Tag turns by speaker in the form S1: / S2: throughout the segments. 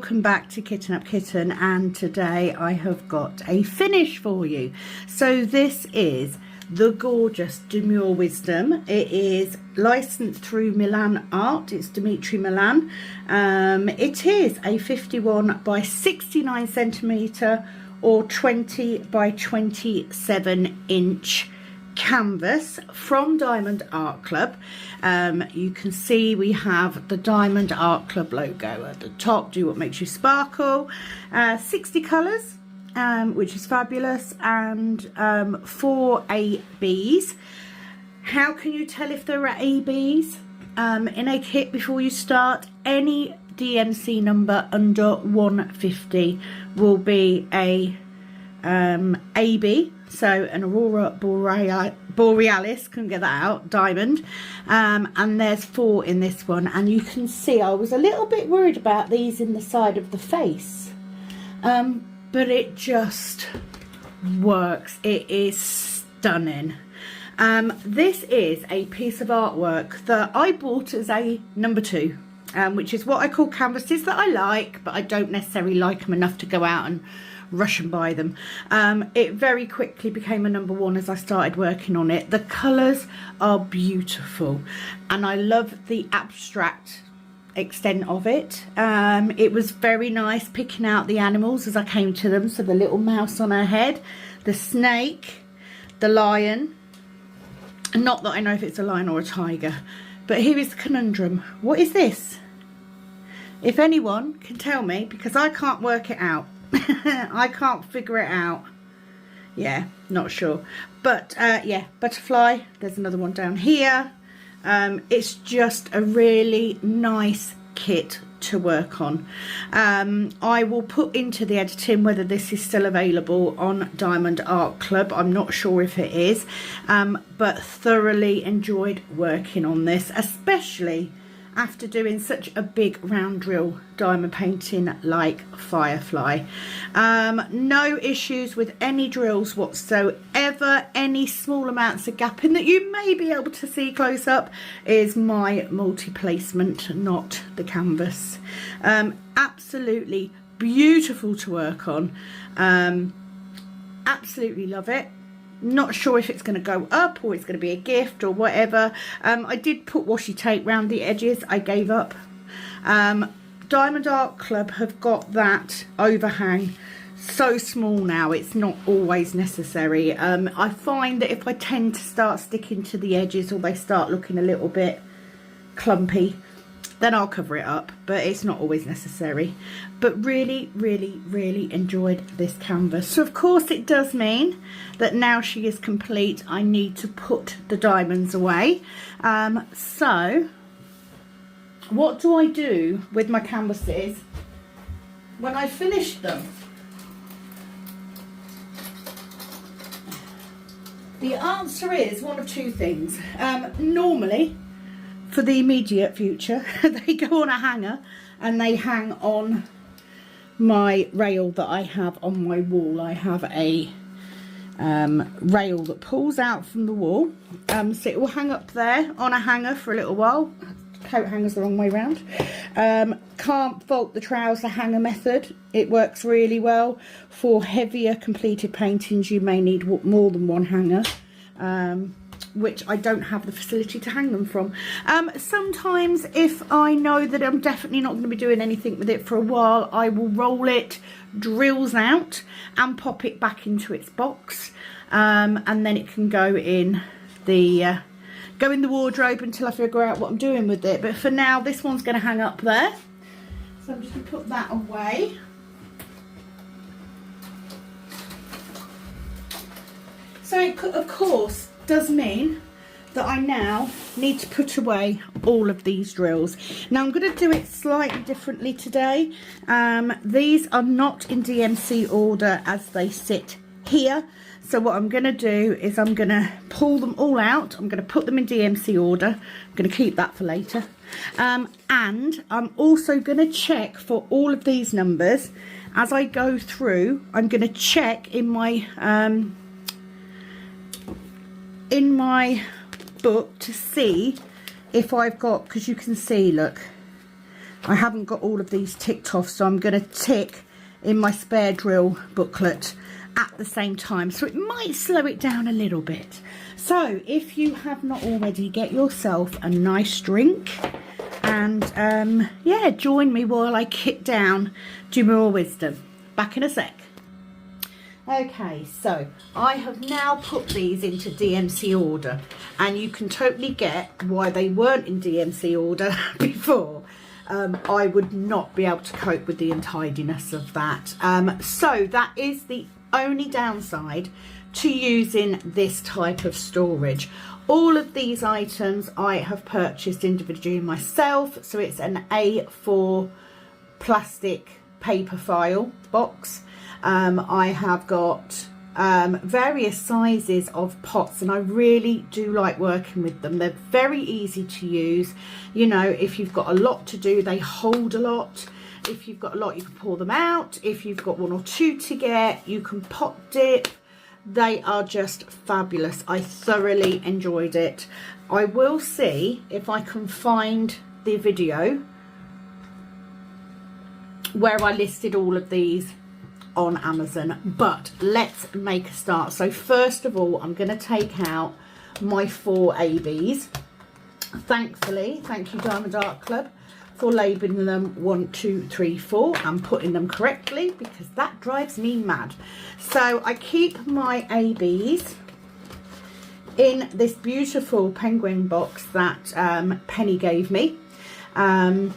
S1: welcome back to Kitten Up Kitten, and today I have got a finish for you. So this is the gorgeous Demure Wisdom. It is licensed through Milan Art. It's Dimitri Milan. It is a 51 by 69 centimetre or 20 by 27 inch canvas from Diamond Art Club. You can see we have the Diamond Art Club logo at the top. Do what makes you sparkle. 60 colours, which is fabulous, and 4 ABs. How can you tell if there are ABs in a kit before you start? Any DMC number under 150 will be a AB. So an Aurora Borealis, couldn't get that out, diamond, and there's 4 in this one. And you can see I was a little bit worried about these in the side of the face, but it just works. It is stunning. This is a piece of artwork that I bought as a number 2, which is what I call canvases that I like, but I don't necessarily like them enough to go out and rush and buy them. It very quickly became a number 1 as I started working on it. The colours are beautiful, and I love the abstract extent of it. It was very nice picking out the animals as I came to them. So the little mouse on her head, the snake, the lion. Not that I know if it's a lion or a tiger, but here is the conundrum. What is this? If anyone can tell me, because I can't work it out. I can't figure it out. Yeah, not sure. But yeah, butterfly. There's another one down here. It's just a really nice kit to work on. I will put into the editing whether this is still available on Diamond Art Club. I'm not sure if it is, but thoroughly enjoyed working on this, especially after doing such a big round drill diamond painting like Firefly. No issues with any drills whatsoever. Any small amounts of gapping that you may be able to see close up is my multi-placement, not the canvas. Absolutely beautiful to work on. Absolutely love it. Not sure if it's going to go up or it's going to be a gift or whatever. I did put washi tape around the edges. I gave up. Diamond Art Club have got that overhang so small now, it's not always necessary. I find that if I tend to start sticking to the edges or they start looking a little bit clumpy, then I'll cover it up, but it's not always necessary. But really, really, really enjoyed this canvas. So of course it does mean that now she is complete, I need to put the diamonds away. So what do I do with my canvases when I finish them? The answer is one of 2 things. Normally, for the immediate future, they go on a hanger and they hang on my rail that I have on my wall. I have a rail that pulls out from the wall, so it will hang up there on a hanger for a little while. Coat hanger's the wrong way round. Can't fault the trouser hanger method. It works really well. For heavier completed paintings you may need more than 1 hanger, which I don't have the facility to hang them from. Sometimes if I know that I'm definitely not going to be doing anything with it for a while, I will roll it drills out and pop it back into its box, and then it can go in the wardrobe until I figure out what I'm doing with it. But for now, this one's going to hang up there, so I'm just going to put that away. So it, of course, does mean that I now need to put away all of these drills. Now I'm going to do it slightly differently today. These are not in DMC order as they sit here. So what I'm going to do is I'm going to pull them all out. I'm going to put them in DMC order. I'm going to keep that for later. And I'm also going to check for all of these numbers as I go through. I'm going to check in my book to see if I've got, because you can see, look, I haven't got all of these ticked off, so I'm going to tick in my spare drill booklet at the same time, so it might slow it down a little bit. So if you have not already, get yourself a nice drink and yeah, join me while I kick down Demure Wisdom. Back in a sec. Okay, so I have now put these into DMC order, and you can totally get why they weren't in DMC order before. I would not be able to cope with the untidiness of that. So that is the only downside to using this type of storage. All of these items I have purchased individually myself, so it's an A4 plastic paper file box. I have got various sizes of pots, and I really do like working with them. They're very easy to use. You know, if you've got a lot to do, they hold a lot. If you've got a lot, you can pour them out. If you've got one or two to get, you can pot dip. They are just fabulous. I thoroughly enjoyed it. I will see if I can find the video where I listed all of these on Amazon, but let's make a start. So first of all, I'm going to take out my 4 ABs. Thankfully, thank you Diamond Art Club for labelling them 1, 2, 3, 4 and putting them correctly, because that drives me mad. So I keep my ABs in this beautiful penguin box that Penny gave me, and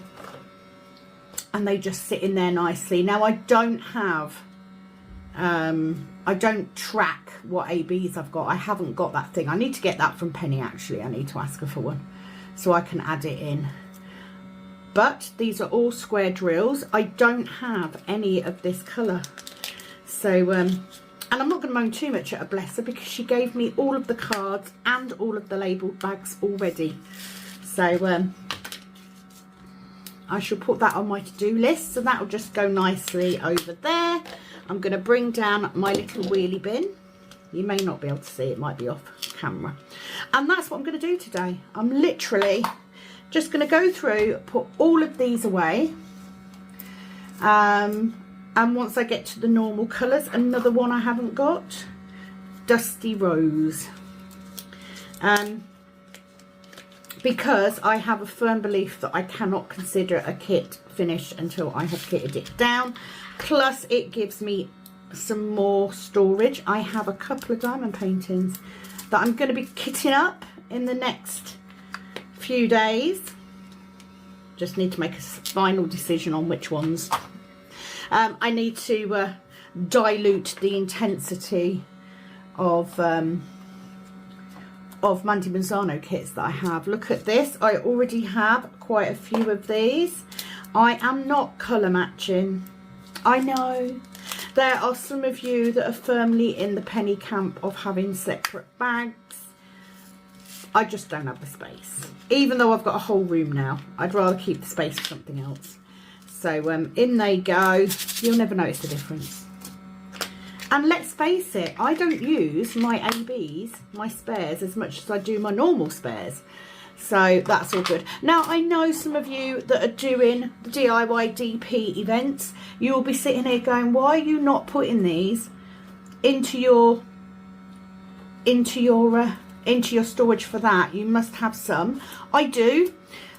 S1: they just sit in there nicely. Now I don't have I don't track what ABs I've got. I haven't got that thing. I need to get that from Penny actually. I need to ask her for one so I can add it in. But these are all square drills. I don't have any of this colour. So, and I'm not going to moan too much at her, bless her, because she gave me all of the cards and all of the labelled bags already. So, I shall put that on my to-do list. So that'll just go nicely over there. I'm going to bring down my little wheelie bin. You may not be able to see, it might be off camera. And that's what I'm going to do today. I'm literally just going to go through, put all of these away. And once I get to the normal colours, another one I haven't got, Dusty Rose. Because I have a firm belief that I cannot consider a kit finished until I have kitted it down. Plus it gives me some more storage. I have a couple of diamond paintings that I'm going to be kitting up in the next few days. Just need to make a final decision on which ones. I need to dilute the intensity of Mandy Manzano kits that I have. Look at this. I already have quite a few of these. I am not colour matching. I know there are some of you that are firmly in the Penny camp of having separate bags. I just don't have the space. Even though I've got a whole room now, I'd rather keep the space for something else. So in they go. You'll never notice the difference. And let's face it, I don't use my ABs, my spares, as much as I do my normal spares. So that's all good. Now, I know some of you that are doing the DIY DP events, you will be sitting here going, why are you not putting these into your storage for that? You must have some. I do.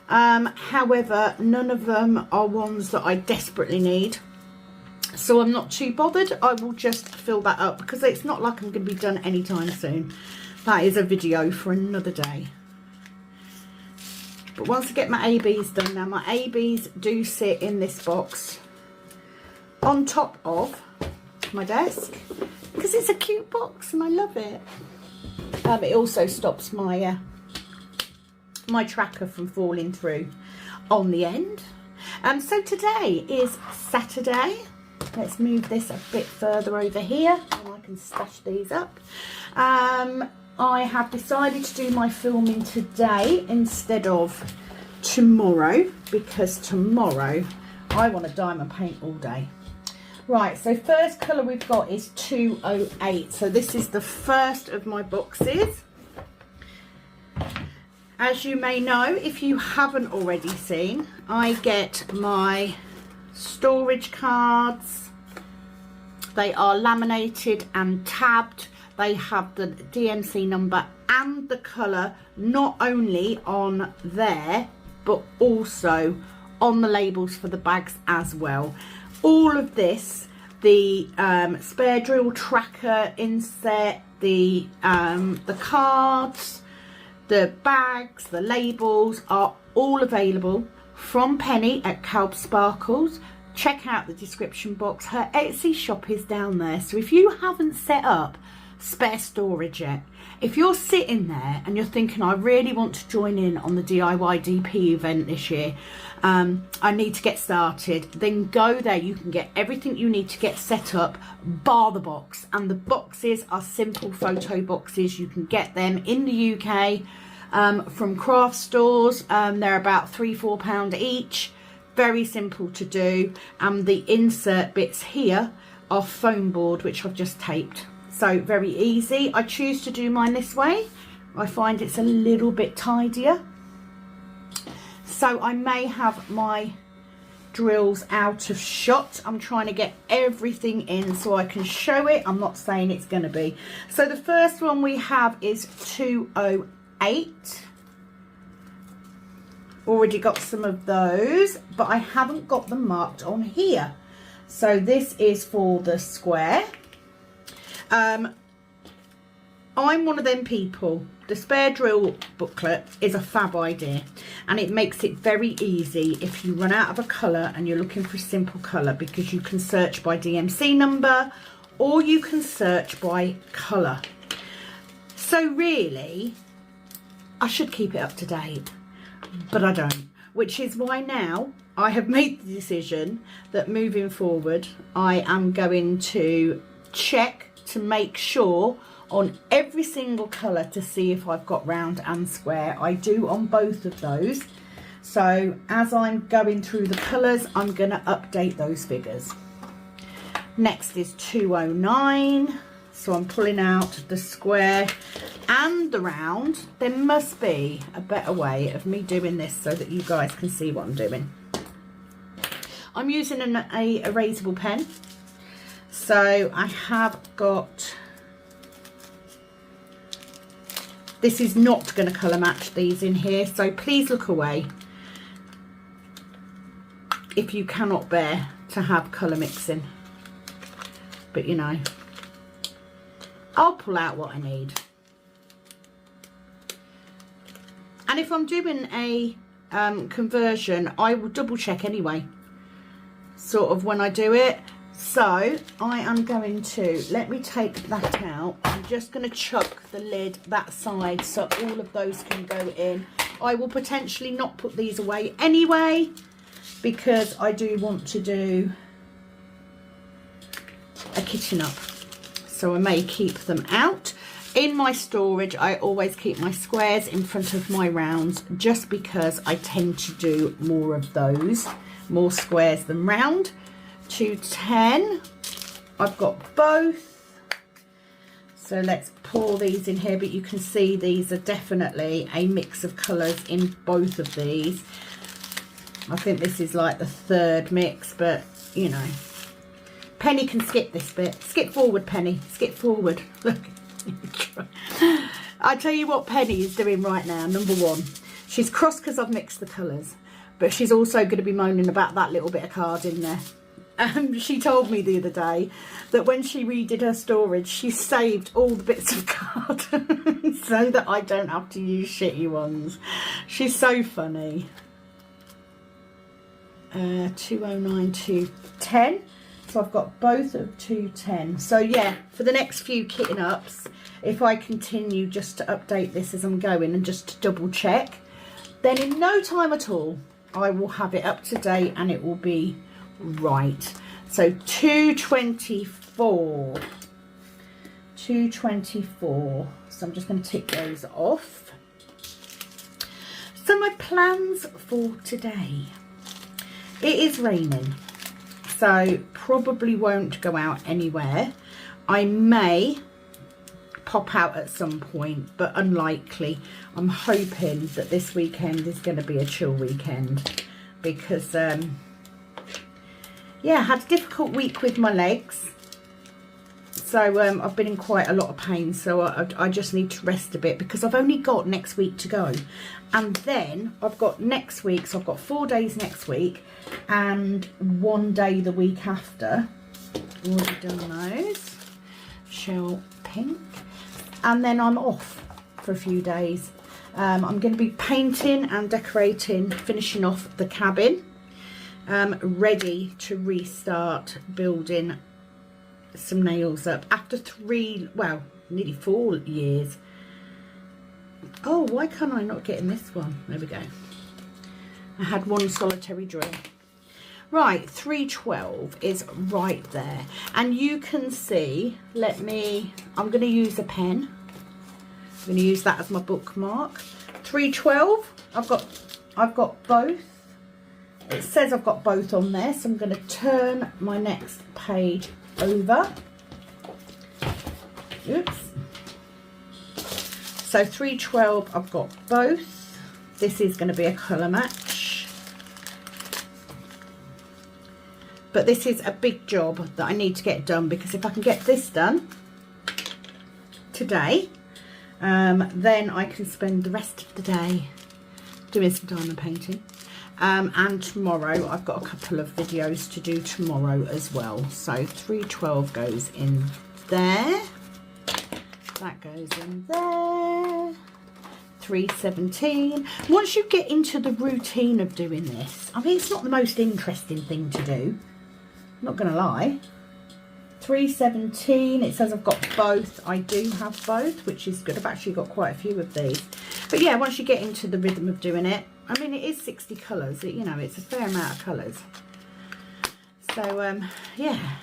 S1: However, none of them are ones that I desperately need. So I'm not too bothered. I will just fill that up because it's not like I'm going to be done anytime soon. That is a video for another day. But once I get my ABs done, now my ABs do sit in this box on top of my desk because it's a cute box and I love it. It also stops my my tracker from falling through on the end. So today is Saturday. Let's move this a bit further over here and I can stash these up. I have decided to do my filming today instead of tomorrow because tomorrow I want to diamond paint all day. Right, so first colour we've got is 208. So this is the first of my boxes. As you may know, if you haven't already seen, I get my storage cards. They are laminated and tabbed. They have the DMC number and the colour not only on there but also on the labels for the bags as well. All of this, the spare drill tracker inset, the cards, the bags, the labels are all available from Penni at Calb Sparkles. Check out the description box. Her Etsy shop is down there. So if you haven't set up spare storage yet, if you're sitting there and you're thinking, I really want to join in on the DIY DP event this year, I need to get started, then go there. You can get everything you need to get set up bar the box, and the boxes are simple photo boxes. You can get them in the UK from craft stores. They're about £3-4 each. Very simple to do, and the insert bits here are foam board, which I've just taped. So very easy. I choose to do mine this way. I find it's a little bit tidier. So I may have my drills out of shot. I'm trying to get everything in so I can show it. I'm not saying it's going to be. So the first one we have is 208. Already got some of those, but I haven't got them marked on here. So this is for the square. I'm one of them people. The spare drill booklet is a fab idea, and it makes it very easy if you run out of a colour and you're looking for a simple colour, because you can search by DMC number or you can search by colour. So really, I should keep it up to date, but I don't, which is why now I have made the decision that moving forward I am going to check to make sure on every single colour to see if I've got round and square. I do on both of those. So as I'm going through the colours, I'm going to update those figures. Next is 209. So I'm pulling out the square and the round. There must be a better way of me doing this so that you guys can see what I'm doing. I'm using an erasable pen. So I have got, this is not going to colour match these in here, so please look away if you cannot bear to have colour mixing. But you know, I'll pull out what I need. And if I'm doing a conversion, I will double check anyway, sort of when I do it. So I am going to, let me take that out. I'm just going to chuck the lid that side so all of those can go in. I will potentially not put these away anyway, because I do want to do a kitchen up. So I may keep them out. In my storage, I always keep my squares in front of my rounds, just because I tend to do more of those, more squares than round. 210, I've got both. So let's pour these in here, but you can see these are definitely a mix of colours in both of these. I think this is like the third mix, but you know, Penny can skip this bit. Skip forward, Penny, skip forward. Look. I tell you what Penny is doing right now. Number one, she's cross because I've mixed the colours, but she's also going to be moaning about that little bit of card in there. She told me the other day that when she redid her storage, she saved all the bits of card so that I don't have to use shitty ones. She's so funny. 209, 210. So I've got both of 210. So yeah, for the next few kitting ups, if I continue just to update this as I'm going and just to double check, then in no time at all, I will have it up to date and it will be right. So 224. 224. So I'm just going to tick those off. So my plans for today. It is raining, so probably won't go out anywhere. I may pop out at some point, but unlikely. I'm hoping that this weekend is going to be a chill weekend because yeah, I had a difficult week with my legs, so I've been in quite a lot of pain, so I just need to rest a bit because I've only got next week to go, and then I've got next week, so I've got 4 days next week and 1 day the week after. Already done those. Shell pink, and then I'm off for a few days. I'm going to be painting and decorating, finishing off the cabin, ready to restart building some nails up after nearly 4 years. Oh, why can't I not get in this one? There we go. I had one solitary drill. Right, 312 is right there, and you can see, I'm going to use a pen. I'm going to use that as my bookmark. 312, I've got both. It says I've got both on there, so I'm going to turn my next page over. Oops. So 312, I've got both. This is going to be a colour match. But this is a big job that I need to get done, because if I can get this done today, then I can spend the rest of the day doing some diamond painting. And tomorrow I've got a couple of videos to do tomorrow as well. So 312 goes in there. That goes in there. 317. Once you get into the routine of doing this, I mean, it's not the most interesting thing to do, I'm not going to lie. 317, it says I've got both. I do have both, which is good. I've actually got quite a few of these. But yeah, once you get into the rhythm of doing it, I mean, it is 60 colours. You know, it's a fair amount of colours. So, yeah.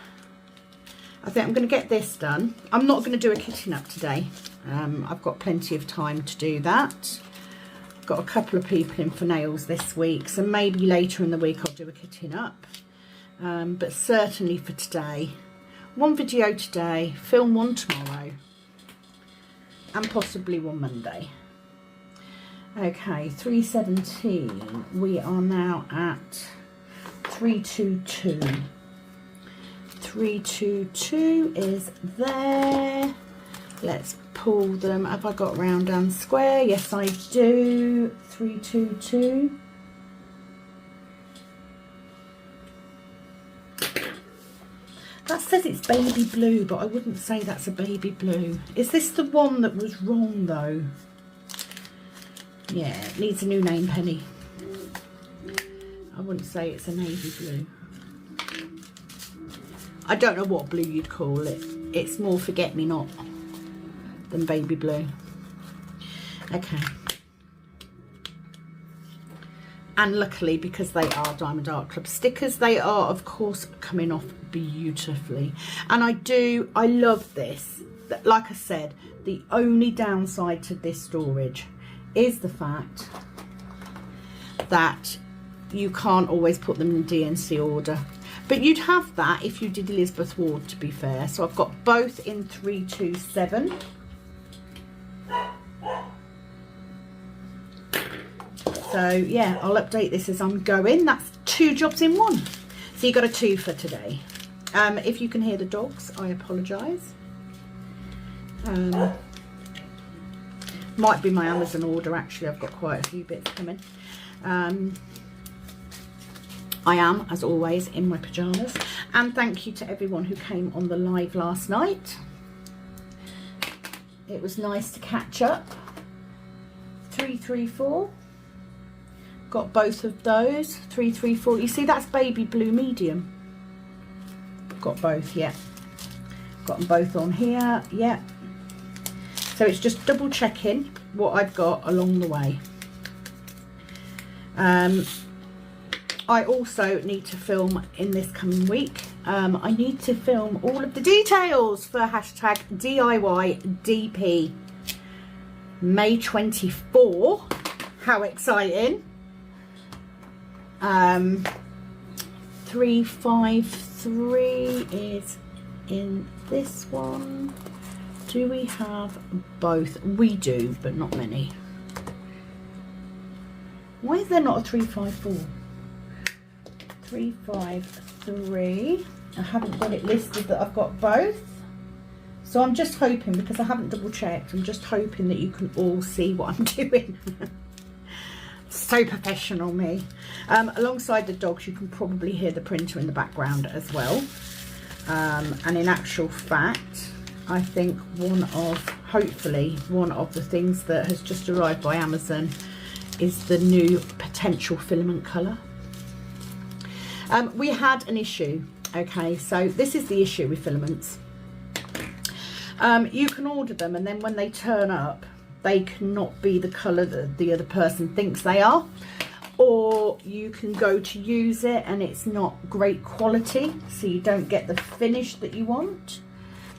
S1: I think I'm going to get this done. I'm not going to do a kitting up today. I've got plenty of time to do that. I've got a couple of people in for nails this week, so maybe later in the week I'll do a kitting up. But certainly for today, one video today, film one tomorrow, and possibly one Monday. Okay, 317. We are now at 322. 322 is there. Let's pull them. Have I got round and square? Yes, I do. 322. That says it's baby blue, but I wouldn't say that's a baby blue. Is this the one that was wrong though? Yeah, it needs a new name, Penny. I wouldn't say it's a navy blue. I don't know what blue you'd call it. It's more forget-me-not than baby blue. Okay. And luckily, because they are Diamond Art Club stickers, they are, of course, coming off beautifully. And I love this. Like I said, the only downside to this storage is the fact that you can't always put them in DNC order. But you'd have that if you did Elizabeth Ward, to be fair. So I've got both in 327. So yeah, I'll update this as I'm going. That's 2 jobs in 1. So you got a 2 for today. If you can hear the dogs, I apologise. Might be my Amazon order, actually. I've got quite a few bits coming. I am, as always, in my pyjamas. And thank you to everyone who came on the live last night. It was nice to catch up. 334. Got both of those. 334. You see, that's baby blue medium. Got both, yeah. Got them both on here, yeah. So it's just double checking what I've got along the way. I also need to film in this coming week. I need to film all of the details for hashtag DIYDP May 24. How exciting. 353 is in this one. Do we have both? We do, but not many. Why is there not a 354? 353. I haven't got it listed that I've got both. So I'm just hoping, because I haven't double checked, I'm just hoping that you can all see what I'm doing. So professional, me. Alongside the dogs, you can probably hear the printer in the background as well. And in actual fact, I think hopefully one of the things that has just arrived by Amazon is the new potential filament colour. We had an issue. Okay, so this is the issue with filaments. You can order them, and then when they turn up, they cannot be the colour that the other person thinks they are, or you can go to use it and it's not great quality, so you don't get the finish that you want.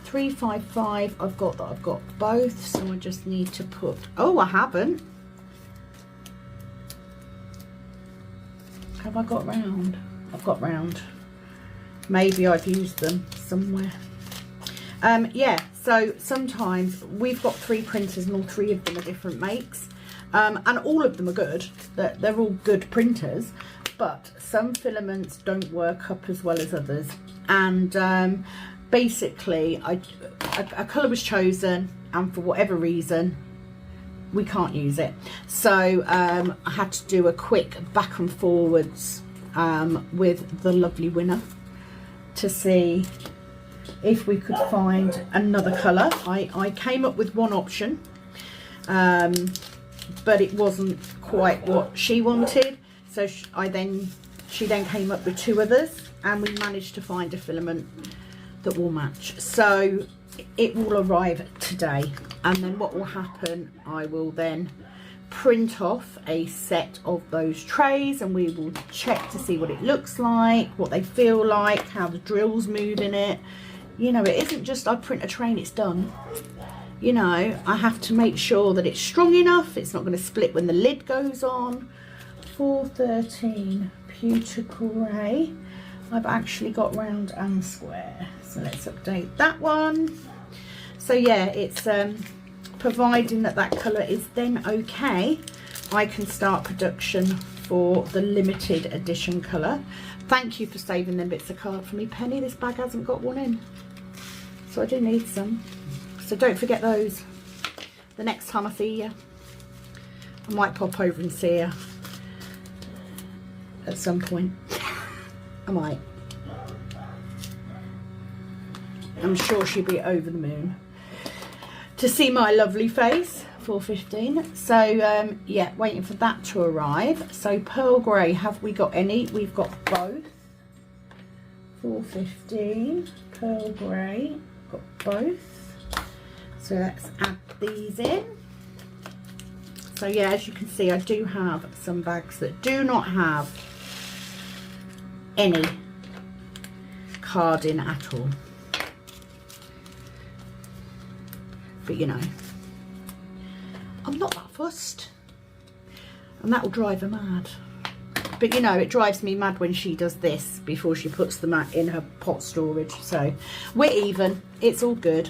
S1: 355, I've got both, so I just need to put, oh, I haven't. Have I got round? I've got round. Maybe I've used them somewhere. Yeah, so sometimes we've got 3 printers and all 3 of them are different makes, and all of them are good. They're all good printers, but some filaments don't work up as well as others. And basically a colour was chosen, and for whatever reason we can't use it. So I had to do a quick back and forwards with the lovely winner to see if we could find another colour. I came up with one option, but it wasn't quite what she wanted, so she then came up with 2 others, and we managed to find a filament that will match. So it will arrive today, and then what will happen, I will then print off a set of those trays, and we will check to see what it looks like, what they feel like, how the drills move in it. You know, it isn't just I print a tray and it's done. You know, I have to make sure that it's strong enough, it's not going to split when the lid goes on. 413 pewter grey. I've actually got round and square, so let's update that one. So yeah, it's providing that colour is then okay, I can start production for the limited edition colour. Thank you for saving them bits of card for me, Penny. This bag hasn't got one in, so I do need some. So don't forget those. The next time I see you, I might pop over and see you at some point. I might. I'm sure she'll be over the moon to see my lovely face. 415. So yeah, waiting for that to arrive. So pearl grey, have we got any? We've got both. 415 pearl grey, got both. So let's add these in. So yeah, as you can see, I do have some bags that do not have any card in at all, but you know, I'm not that fussed, and that will drive her mad. But you know, it drives me mad when she does this before she puts them in her pot storage. So we're even, it's all good.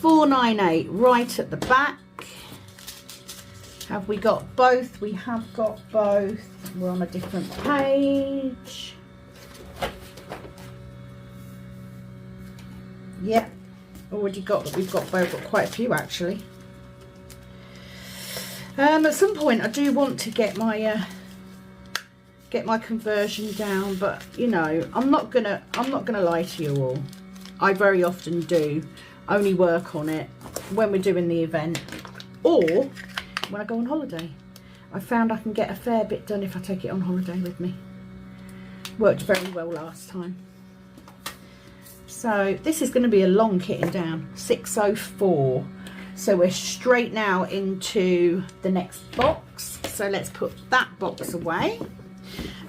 S1: 498 right at the back. Have we got both? We have got both. We're on a different page. Yep, already got that. We've got both, got quite a few actually. At some point I do want to get my conversion down, but you know, I'm not gonna lie to you all. I very often do only work on it when we're doing the event or when I go on holiday. I found I can get a fair bit done if I take it on holiday with me. Worked very well last time. So this is going to be a long kitting down. 604. So we're straight now into the next box. So let's put that box away.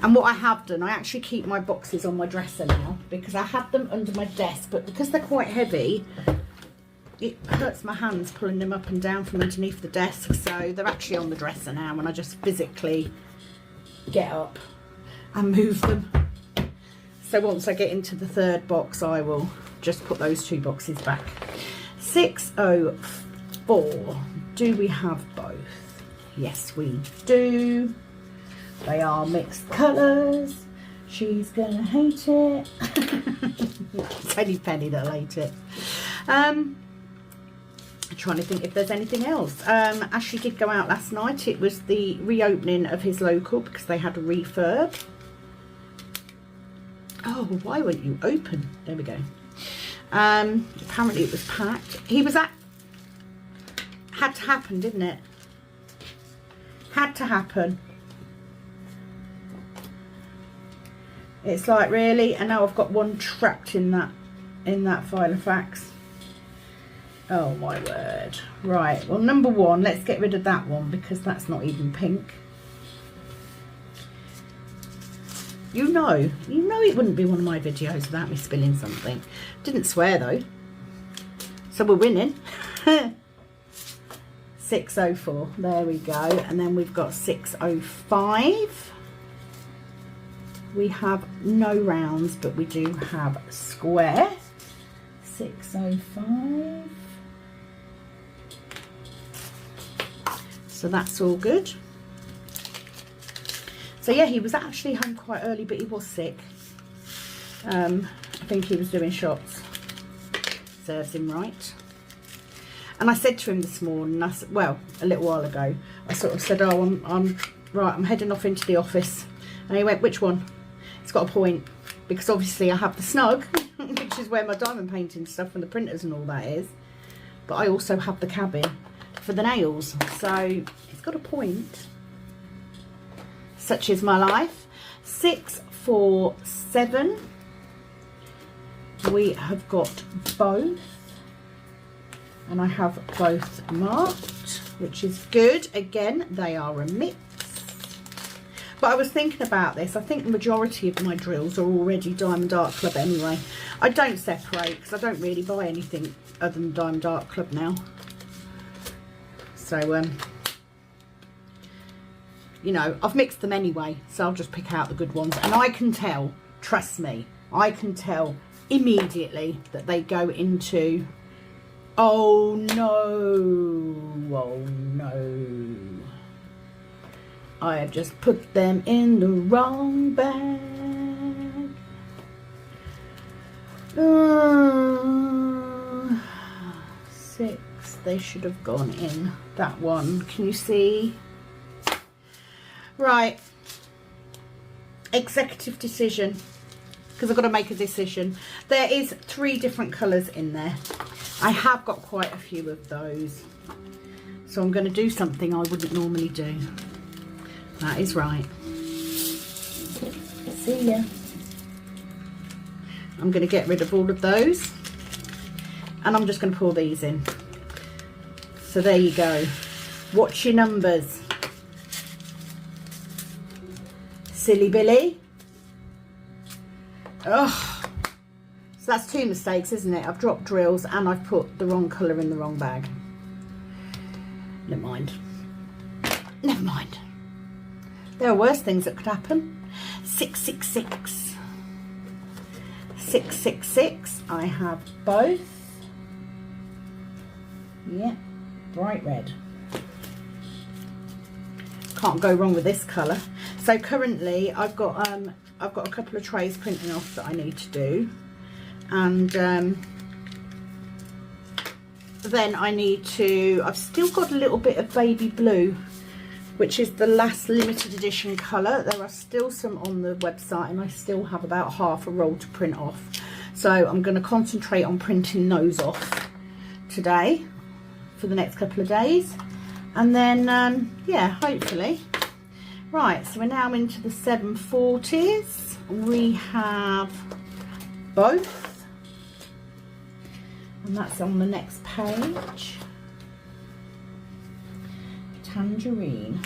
S1: And what I have done, I actually keep my boxes on my dresser now because I had them under my desk, but because they're quite heavy, it hurts my hands pulling them up and down from underneath the desk. So they're actually on the dresser now, and I just physically get up and move them. So once I get into the third box, I will just put those 2 boxes back. 604. Do we have both? Yes, we do. They are mixed colours. She's gonna hate it. It's only Penny that'll hate it. I'm trying to think if there's anything else. Ashley did go out last night. It was the reopening of his local because they had a refurb. Oh, why weren't you open? There we go. Apparently it was packed. He was at... Had to happen, didn't it? Had to happen. It's like, really? And now I've got one trapped in that file of facts. Oh my word. Right, well, number one, let's get rid of that one because that's not even pink. You know it wouldn't be one of my videos without me spilling something. Didn't swear though. So we're winning. 604, there we go. And then we've got 605. We have no rounds, but we do have square. 605. So that's all good. So yeah, he was actually home quite early, but he was sick. I think he was doing shots. Serves him right. And I said to him this morning, well, a little while ago, I sort of said, oh, I'm heading off into the office. And he went, which one? It's got a point. Because obviously I have the snug, which is where my diamond painting stuff and the printers and all that is. But I also have the cabin for the nails. So it's got a point. Such is my life. 647. We have got both. And I have both marked, which is good. Again, they are a mix. But I was thinking about this. I think the majority of my drills are already Diamond Art Club anyway. I don't separate because I don't really buy anything other than Diamond Art Club now. So, you know, I've mixed them anyway. So I'll just pick out the good ones. And I can tell, trust me, I can tell immediately that they go into... Oh no, oh no. I have just put them in the wrong bag. 6, they should have gone in that one. Can you see? Right. Executive decision. Because I've got to make a decision. There is 3 different colours in there. I have got quite a few of those. So I'm going to do something I wouldn't normally do. That is right. See ya. I'm going to get rid of all of those. And I'm just going to pour these in. So there you go. Watch your numbers. Silly Billy. Oh. So that's 2 mistakes, isn't it? I've dropped drills and I've put the wrong colour in the wrong bag. Never mind. Never mind. There are worse things that could happen. 666. 666. I have both. Yeah, bright red. Can't go wrong with this colour. So currently I've got a couple of trays printing off that I need to do. And then I need to, I've still got a little bit of baby blue, which is the last limited edition colour. There are still some on the website and I still have about half a roll to print off. So I'm going to concentrate on printing those off today for the next couple of days. And then, yeah, hopefully. Right, so we're now into the 740s. We have both. And that's on the next page. Tangerine.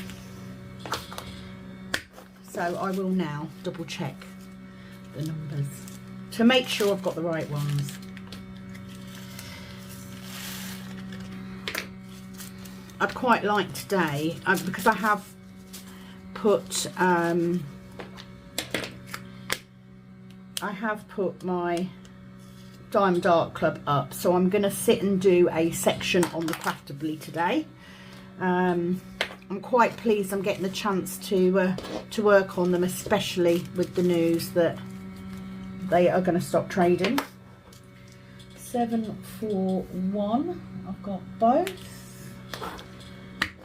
S1: So I will now double check the numbers to make sure I've got the right ones. I'd quite like today, because I have put my Diamond Art Club up, so I'm going to sit and do a section on the Craftably today. I'm quite pleased I'm getting the chance to work on them, especially with the news that they are going to stop trading. 741, I've got both.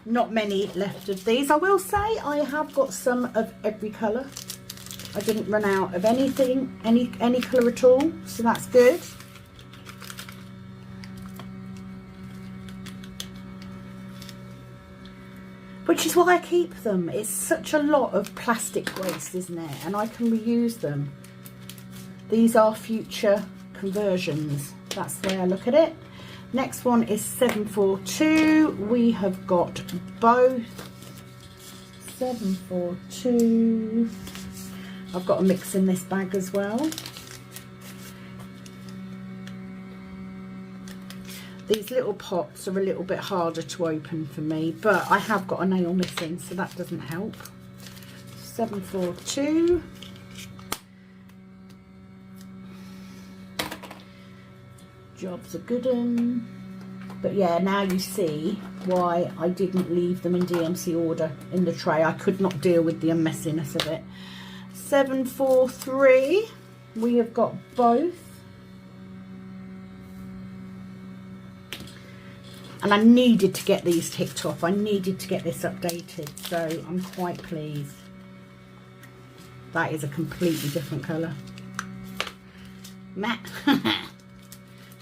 S1: Not many left of these. I will say I have got some of every colour. I didn't run out of anything, any colour at all, so that's good. Which is why I keep them. It's such a lot of plastic waste, isn't it? And I can reuse them. These are future conversions. That's the way I look at it. Next one is 742. We have got both. 742. I've got a mix in this bag as well. These little pots are a little bit harder to open for me, but I have got a nail missing, so that doesn't help. 742. Job's a good one. But yeah, now you see why I didn't leave them in DMC order in the tray. I could not deal with the messiness of it. 743. We have got both. And I needed to get these ticked off. I needed to get this updated. So I'm quite pleased. That is a completely different colour. Matt.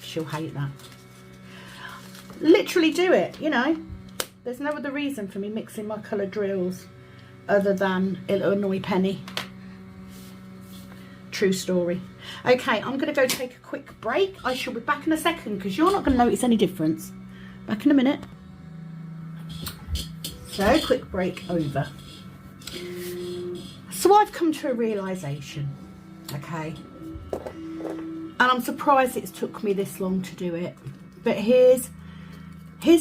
S1: She'll hate that. Literally do it, you know. There's no other reason for me mixing my colour drills other than it'll annoy Penny. True story. Okay, I'm going to go take a quick break. I shall be back in a second because you're not going to notice any difference. Back in a minute. So, quick break over. So I've come to a realisation, okay? And I'm surprised it's took me this long to do it. But here's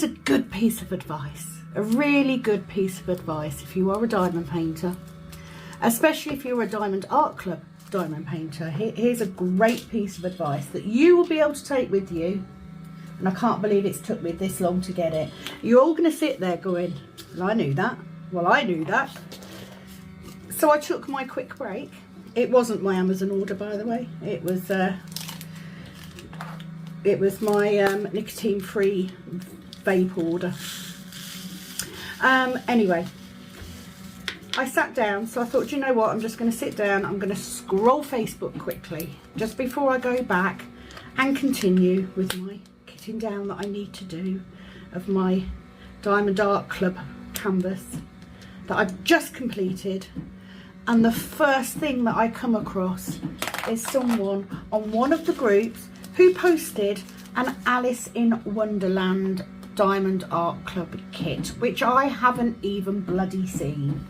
S1: a good piece of advice. A really good piece of advice if you are a diamond painter. Especially if you're a Diamond Art Club diamond painter. Here's a great piece of advice that you will be able to take with you. And I can't believe it's took me this long to get it. You're all going to sit there going, well, I knew that. Well, I knew that. So I took my quick break. It wasn't my Amazon order, by the way. It was my nicotine-free vape order. Anyway, I sat down, so I thought, do you know what? I'm just going to sit down. I'm going to scroll Facebook quickly just before I go back and continue with my kitting down that I need to do of my Diamond Art Club canvas that I've just completed. And the first thing that I come across is someone on one of the groups who posted an Alice in Wonderland Diamond Art Club kit, which I haven't even bloody seen.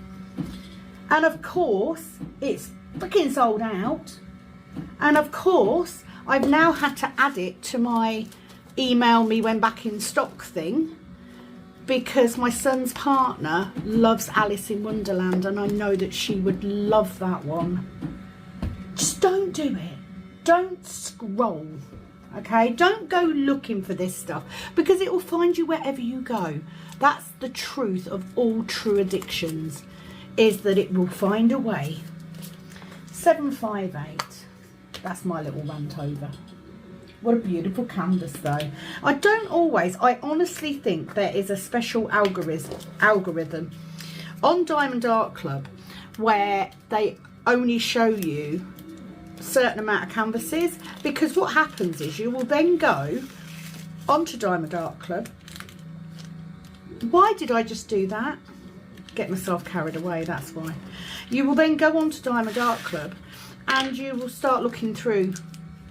S1: And of course, it's freaking sold out. And of course, I've now had to add it to my email me when back in stock thing, because my son's partner loves Alice in Wonderland and I know that she would love that one. Just don't do it. Don't scroll, okay? Don't go looking for this stuff because it will find you wherever you go. That's the truth of all true addictions, is that it will find a way. 758. That's my little rant over. What a beautiful canvas though. I honestly think there is a special algorithm on Diamond Art Club where they only show you a certain amount of canvases, because what happens is you will then go onto Diamond Art Club. Why did I just do that? Get myself carried away, that's why. You will then go onto Diamond Art Club and you will start looking through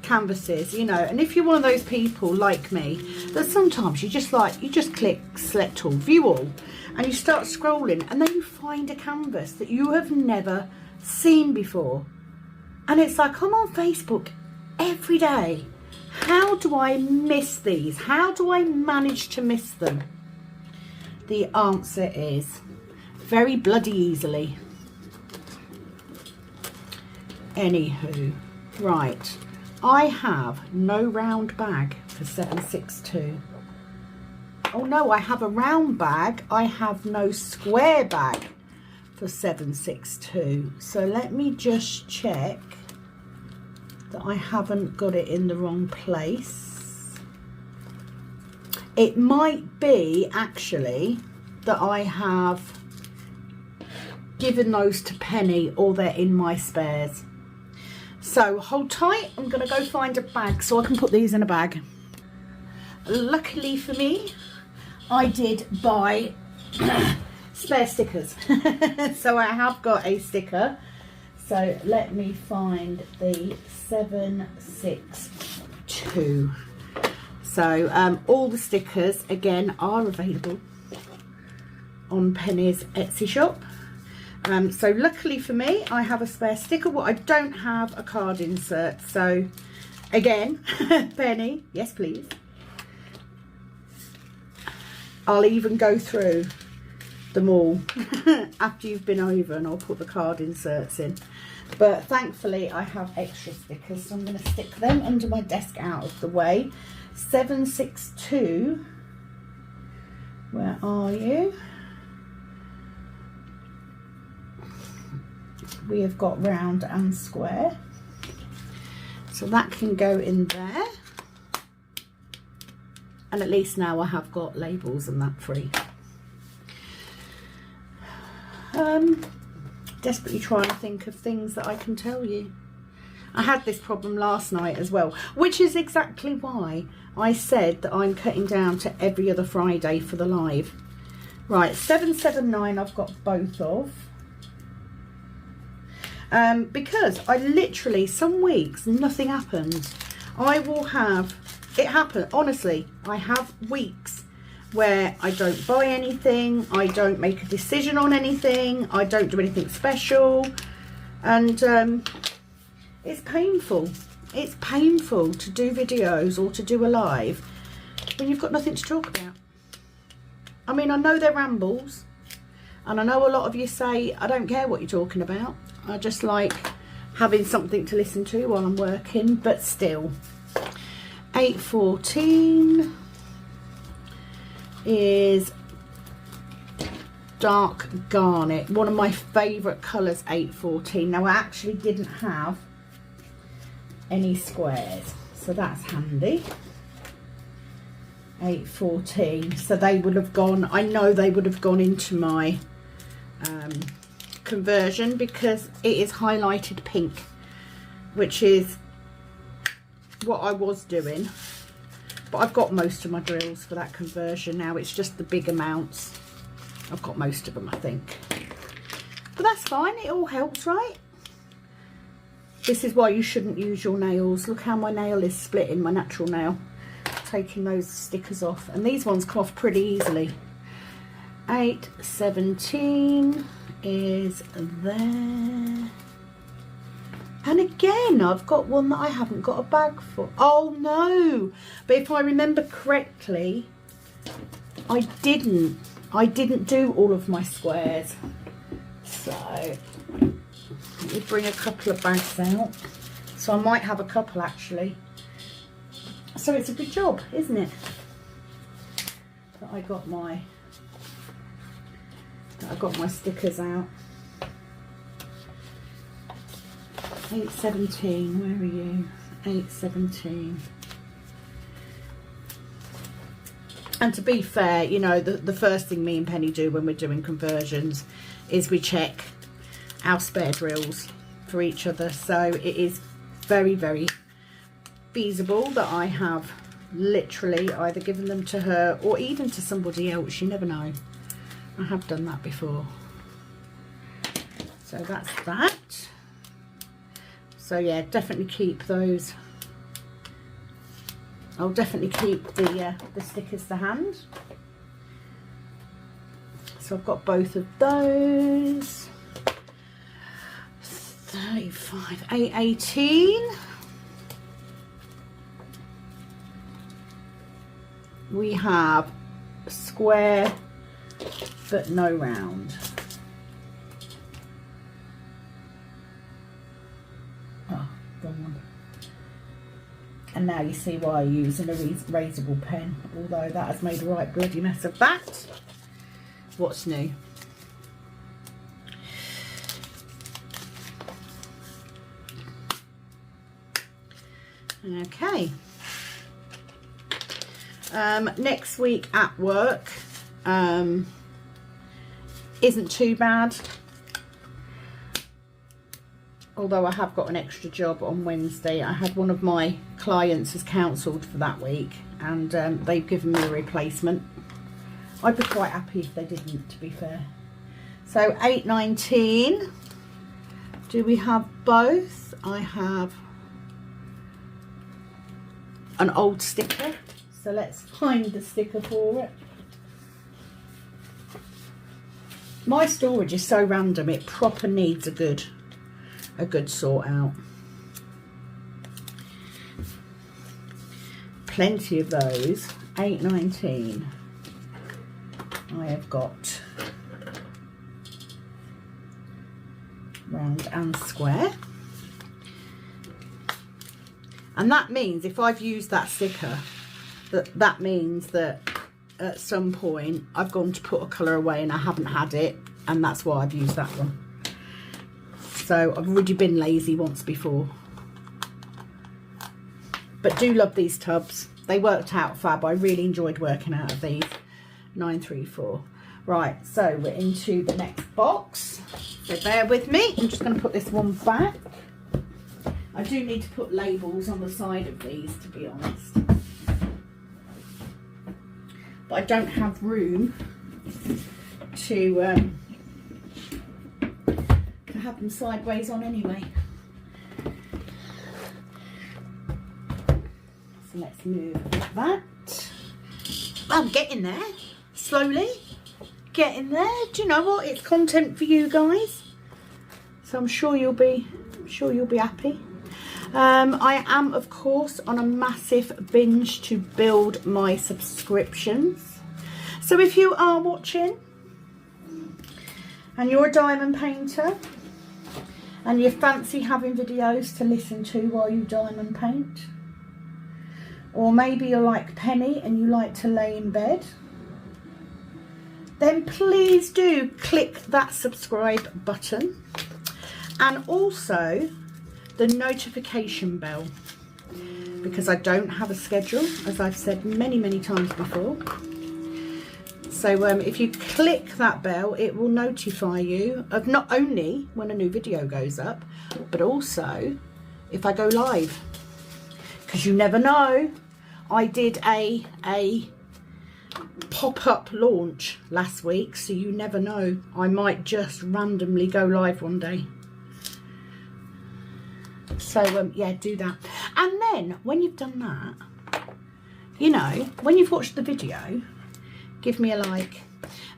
S1: canvases, you know, and if you're one of those people like me that sometimes you just click select all, view all, and you start scrolling and then you find a canvas that you have never seen before, and it's like, I'm on Facebook every day. How do I miss these? How do I manage to miss them? The answer is very bloody easily. Anywho, right, I have no round bag for 762. Oh no, I have a round bag. I have no square bag for 762. So let me just check that I haven't got it in the wrong place. It might be actually that I have given those to Penny, or they're in my spares. So hold tight, I'm going to go find a bag so I can put these in a bag. Luckily for me, I did buy spare stickers. So I have got a sticker. So let me find the 762. So all the stickers again are available on Penny's Etsy shop. So luckily for me, I have a spare sticker. What I don't have a card insert. So again, Penny, yes please. I'll even go through them all after you've been over, and I'll put the card inserts in. But thankfully I have extra stickers, so I'm going to stick them under my desk out of the way. 762, where are you? We have got round and square, so that can go in there, and at least now I have got labels and that free. Desperately trying to think of things that I can tell you. I had this problem last night as well, which is exactly why I said that I'm cutting down to every other Friday for the live. Right, 779 I've got both of. Because I literally, some weeks nothing happens. I will have it happen, honestly. I have weeks where I don't buy anything, I don't make a decision on anything, I don't do anything special, and it's painful. It's painful to do videos or to do a live when you've got nothing to talk about. I mean, I know they're rambles, and I know a lot of you say I don't care what you're talking about, I just like having something to listen to while I'm working, but still. 814 is dark garnet, one of my favourite colours, 814. Now I actually didn't have any squares, so that's handy. 814, so they would have gone, I know they would have gone into my conversion, because it is highlighted pink, which is what I was doing, but I've got most of my drills for that conversion now. It's just the big amounts. I've got most of them, I think, but that's fine. It all helps, right? This is why you shouldn't use your nails. Look how my nail is splitting, my natural nail. Taking those stickers off, and these ones come off pretty easily. 817 is there, and again I've got one that I haven't got a bag for. Oh no, but if I remember correctly, I didn't do all of my squares, so let me bring a couple of bags out. So I might have a couple actually, so it's a good job, isn't it, that I got my stickers out. 817, where are you? 817. And to be fair, you know, the first thing me and Penny do when we're doing conversions is we check our spare drills for each other. So it is very, very feasible that I have literally either given them to her or even to somebody else. You never know. I have done that before. So that's that. So yeah, definitely keep those. I'll definitely keep the stickers to hand. So I've got both of those. 35, 818. We have square but no round. Oh, wrong one. And now you see why I use an erasable pen, although that has made a right bloody mess of that. What's new? Okay. Next week at work isn't too bad, although I have got an extra job on Wednesday. I had one of my clients has cancelled for that week, and they've given me a replacement. I'd be quite happy if they didn't, to be fair. So 8.19. Do we have both? I have an old sticker, so let's find the sticker for it. My storage is so random, it proper needs a good sort out. Plenty of those. 8.19. I have got round and square. And that means if I've used that sticker, that means that at some point I've gone to put a colour away and I haven't had it, and that's why I've used that one. So I've already been lazy once before. But do love these tubs. They worked out fab. I really enjoyed working out of these. 934. Right, so we're into the next box. So bear with me. I'm just going to put this one back. I do need to put labels on the side of these, to be honest. But I don't have room to have them sideways on anyway. So let's move that. I'm getting there. Slowly. Getting there. Do you know what? It's content for you guys. So I'm sure you'll be happy. I am, of course, on a massive binge to build my subscriptions. So if you are watching and you're a diamond painter and you fancy having videos to listen to while you diamond paint, or maybe you're like Penny and you like to lay in bed, then please do click that subscribe button, and also the notification bell, because I don't have a schedule, as I've said many times before. So if you click that bell, it will notify you of not only when a new video goes up, but also if I go live, because you never know. I did a pop-up launch last week, so you never know. I might just randomly go live one day. So yeah, do that. And then when you've done that, you know, when you've watched the video, give me a like,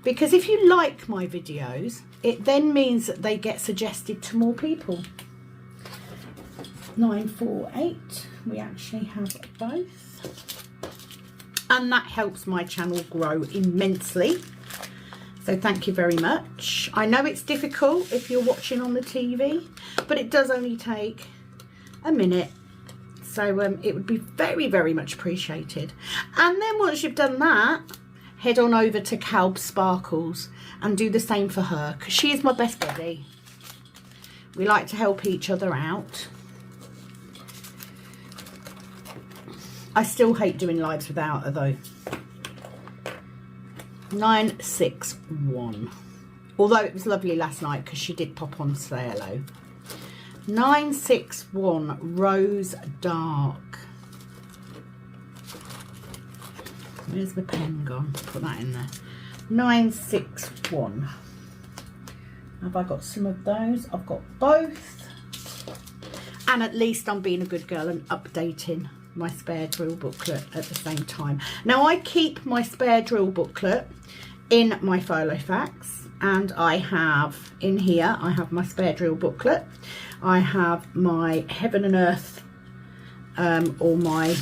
S1: because if you like my videos, it then means that they get suggested to more people. 948, we actually have both, and that helps my channel grow immensely. So thank you very much. I know it's difficult if you're watching on the TV, but it does only take a minute, so it would be very much appreciated. And then once you've done that, head on over to Calb Sparkles and do the same for her, because she is my best buddy. We like to help each other out. I still hate doing lives without her though. 961. Although it was lovely last night because she did pop on to say hello. 961 Rose Dark. Where's the pen gone? Put that in there. 961. Have I got some of those? I've got both. And at least I'm being a good girl and updating my spare drill booklet at the same time. Now I keep my spare drill booklet in my Filofax, and I have in here, I have my spare drill booklet. I have my Heaven and Earth, or my,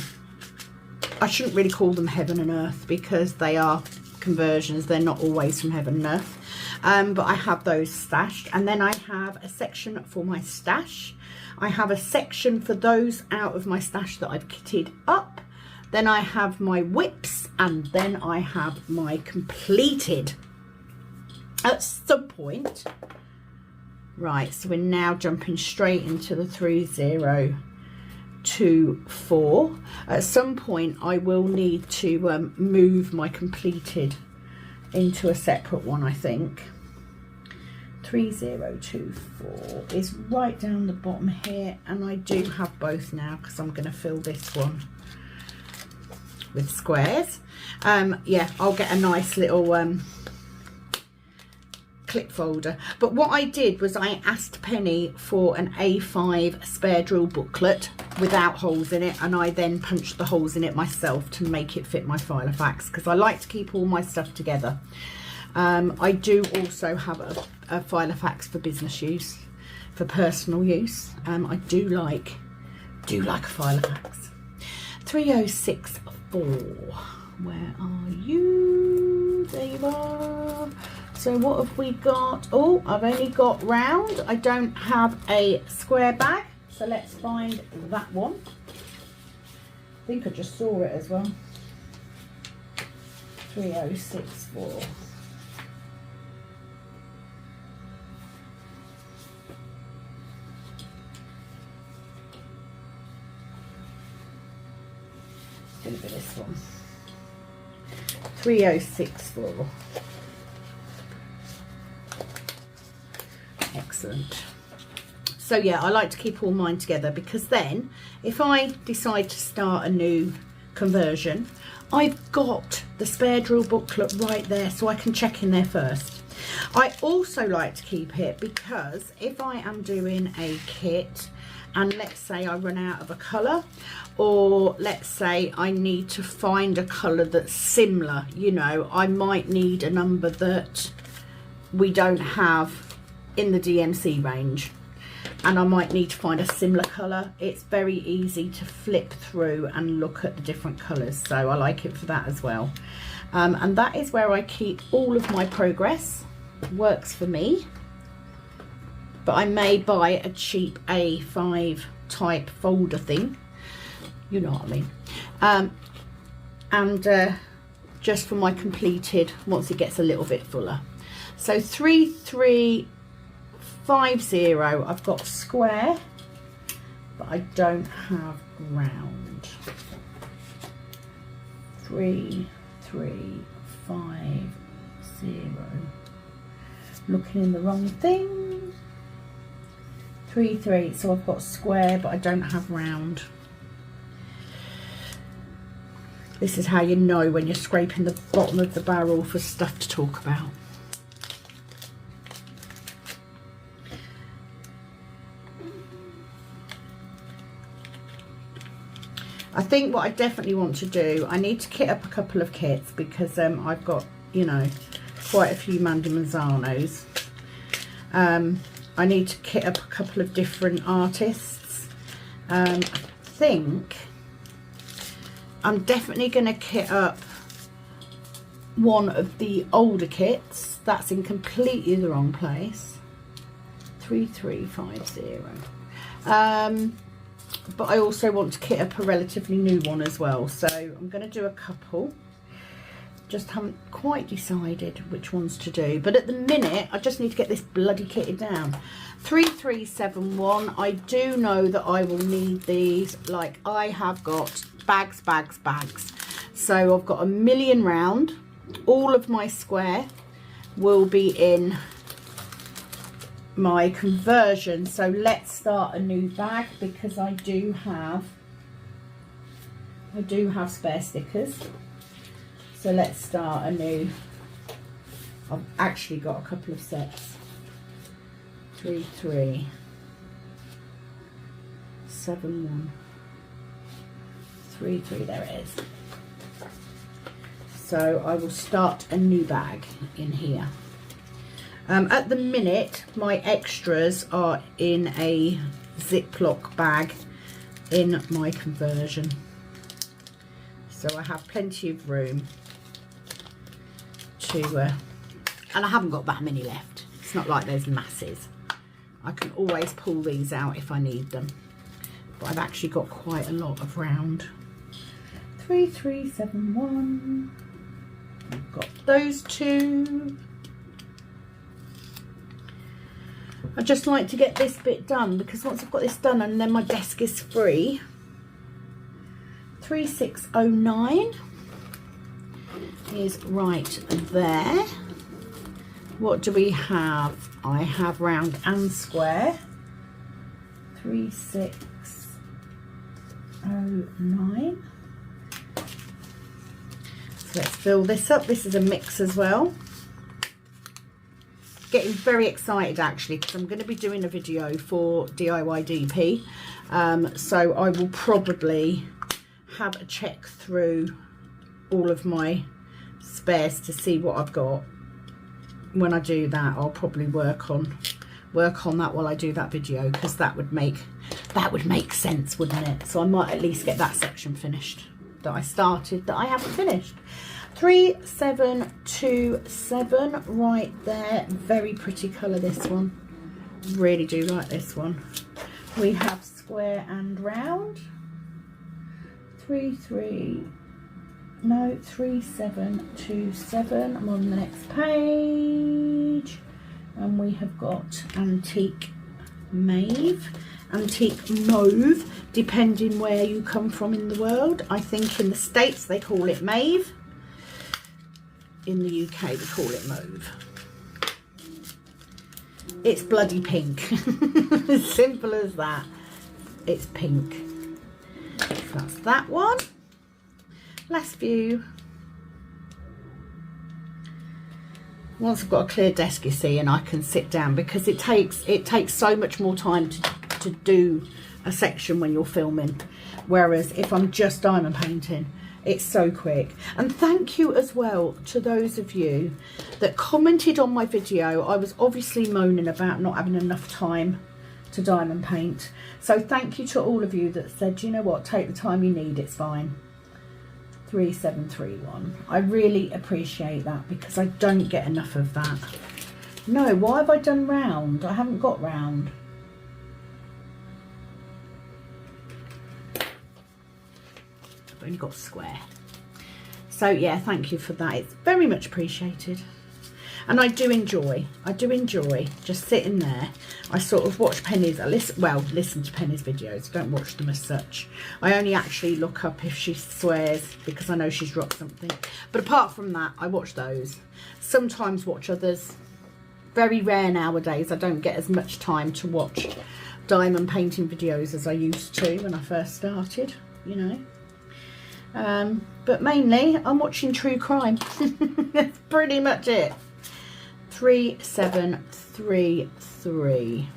S1: I shouldn't really call them Heaven and Earth because they are conversions, they're not always from heaven and earth, but I have those stashed. And then I have a section for my stash. I have a section for those out of my stash that I've kitted up. Then I have my whips, and then I have my completed. At some point, right, so we're now jumping straight into the 3024. At some point I will need to move my completed into a separate one, I think. 3024 is right down the bottom here, and I do have both now because I'm going to fill this one with squares. Yeah, I'll get a nice little clip folder. But what I did was I asked Penny for an A5 spare drill booklet without holes in it, and I then punched the holes in it myself to make it fit my Filofax, because I like to keep all my stuff together. I do also have a Filofax for business use, for personal use. I do like a Filofax. 3064, where are you? There you are. So what have we got? Oh, I've only got round. I don't have a square bag, so let's find that one. I think I just saw it as well. 3064. Gonna be this one. 3064. Excellent. So yeah, I like to keep all mine together, because then if I decide to start a new conversion, I've got the spare drill booklet right there, so I can check in there first. I also like to keep it because if I am doing a kit and let's say I run out of a colour, or let's say I need to find a colour that's similar, you know, I might need a number that we don't have in the DMC range, and I might need to find a similar colour. It's very easy to flip through and look at the different colours, so I like it for that as well. And that is where I keep all of my progress. Works for me. But I may buy a cheap A5 type folder thing, you know what I mean, and just for my completed once it gets a little bit fuller. So 3350, I've got square, but I don't have round. 3350, looking in the wrong thing. 33, so I've got square, but I don't have round. This is how you know when you're scraping the bottom of the barrel for stuff to talk about. I think what I definitely want to do, I need to kit up a couple of kits, because I've got, you know, quite a few Mandi Manzanos. I need to kit up a couple of different artists. I think I'm definitely going to kit up one of the older kits. That's in completely the wrong place. 3350. But I also want to kit up a relatively new one as well. So I'm going to do a couple. Just haven't quite decided which ones to do, but at the minute I just need to get this bloody kitted down. 3371, I do know that I will need these. Like, I have got bags. So I've got a million round. All of my square will be in my conversion. So let's start a new bag, because I do have spare stickers. So let's start a new, I've actually got a couple of sets. 3371. 33, there it is. So I will start a new bag in here. At the minute, my extras are in a Ziploc bag in my conversion. So I have plenty of room. to, and I haven't got that many left. It's not like there's masses. I can always pull these out if I need them. But I've actually got quite a lot of round. 3371. I've got those two. I just like to get this bit done because once I've got this done and then my desk is free. 3609 is right there. What do we have? I have round and square. 3609. So let's fill this up. This is a mix as well. Getting very excited actually because I'm going to be doing a video for DIY DP. So I will probably have a check through all of my spares to see what I've got. When I do that, I'll probably work on that while I do that video, because that would make sense, wouldn't it? So I might at least get that section finished that I started that I haven't finished. 3727 right there. Very pretty colour, this one. Really do like this one. We have square and round. 3727. I'm on the next page, and we have got antique mauve, depending where you come from in the world. I think in the States they call it mauve. In the UK they call it mauve. It's bloody pink. As simple as that. It's pink. That's that one. Last view. Once I've got a clear desk, you see, and I can sit down, because it takes so much more time to do a section when you're filming, whereas if I'm just diamond painting, it's so quick. And thank you as well to those of you that commented on my video. I was obviously moaning about not having enough time to diamond paint, so thank you to all of you that said, you know what, take the time you need, it's fine. 3731. I really appreciate that, because I don't get enough of that. No, why have I done round? I haven't got round. I've only got square. So yeah, thank you for that. It's very much appreciated. And I do enjoy just sitting there. I sort of watch Penni's, listen to Penni's videos, don't watch them as such. I only actually look up if she swears, because I know she's dropped something. But apart from that, I watch those. Sometimes watch others. Very rare nowadays. I don't get as much time to watch diamond painting videos as I used to when I first started, you know. But mainly, I'm watching true crime. That's pretty much it. 3733.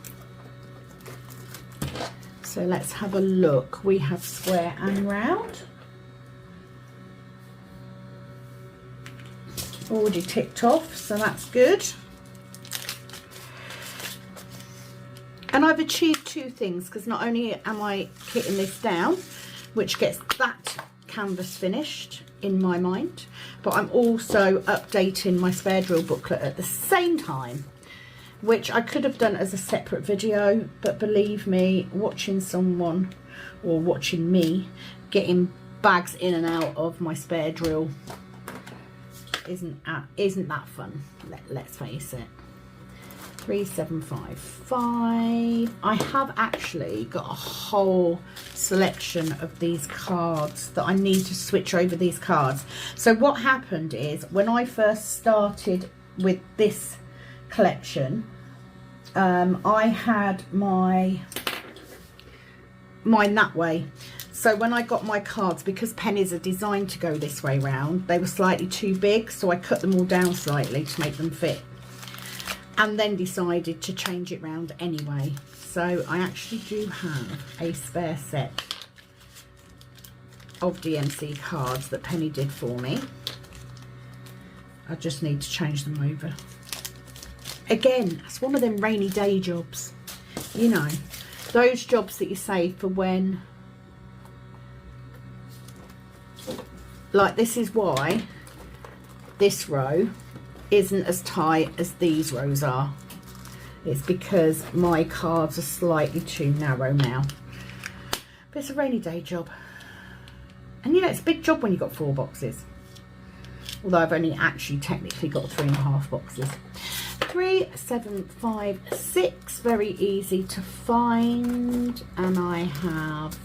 S1: So let's have a look. We have square and round. Already ticked off, so that's good. And I've achieved two things, because not only am I kitting this down, which gets that canvas finished in my mind, but I'm also updating my spare drill booklet at the same time, which I could have done as a separate video, but believe me, watching someone, or watching me getting bags in and out of my spare drill isn't that fun. Let's face it. 3755. I have actually got a whole selection of these cards that I need to switch over these cards. So what happened is, when I first started with this collection, I had mine that way. So when I got my cards, because Pennies are designed to go this way round, they were slightly too big, so I cut them all down slightly to make them fit, and then decided to change it round anyway. So I actually do have a spare set of DMC cards that Penni did for me. I just need to change them over. Again, that's one of them rainy day jobs, you know, those jobs that you save for when, like, this is why this row isn't as tight as these rows are. It's because my cards are slightly too narrow now. But it's a rainy day job. And you know, it's a big job when you've got 4 boxes. Although I've only actually technically got 3.5 boxes. 3, 7, 5, 6. Very easy to find. And I have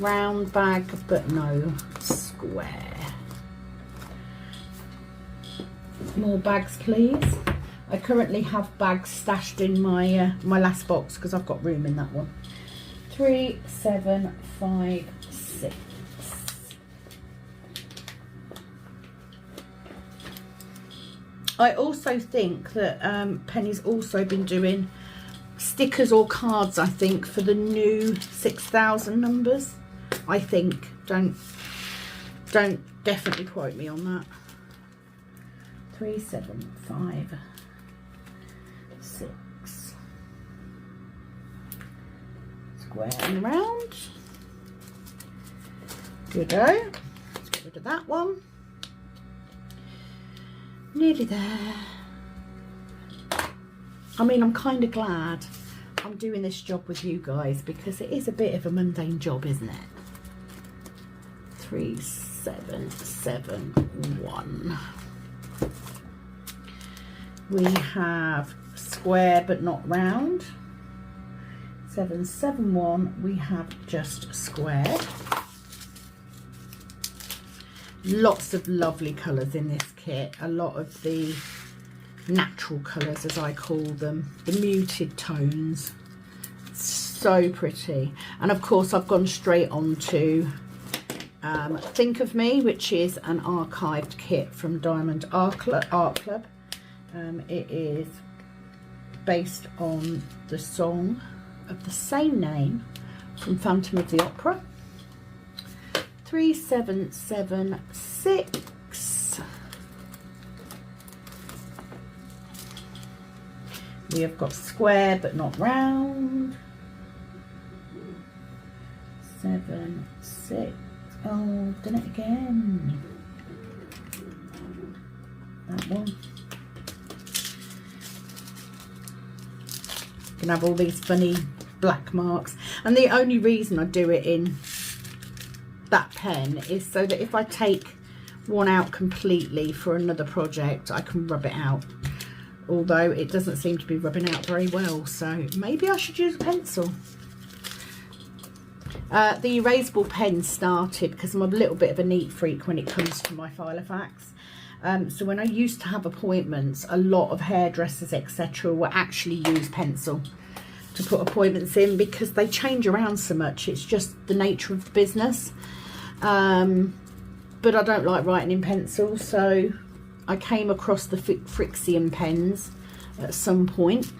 S1: round bag, but no square. More bags, please. I currently have bags stashed in my my last box because I've got room in that one. 3, 7, 5, 6. I also think that Penny's also been doing stickers or cards, I think, for the new 6,000 numbers. I think. Don't definitely quote me on that. 3, 7, 5, 6. Square and round. Good-o. Let's get rid of that one. Nearly there. I mean, I'm kind of glad I'm doing this job with you guys because it is a bit of a mundane job, isn't it? 3, 7, 7, 1. We have square but not round. 7, 7, 1. We have just square. Lots of lovely colours in this kit. A lot of the natural colours, as I call them, the muted tones. So pretty. And of course I've gone straight on to Think of Me, which is an archived kit from Diamond Art Club. It is based on the song of the same name from Phantom of the Opera. 3, 7, 7, 6. We have got square but not round. 7, 6. Oh, done it again. That one. Can have all these funny black marks, and the only reason I do it in that pen is so that if I take one out completely for another project, I can rub it out, although it doesn't seem to be rubbing out very well, so maybe I should use a pencil. The erasable pen started because I'm a little bit of a neat freak when it comes to my Filofax. So when I used to have appointments, a lot of hairdressers, etc., will actually use pencil to put appointments in because they change around so much. It's just the nature of the business. But I don't like writing in pencil, so I came across the Frixion pens at some point.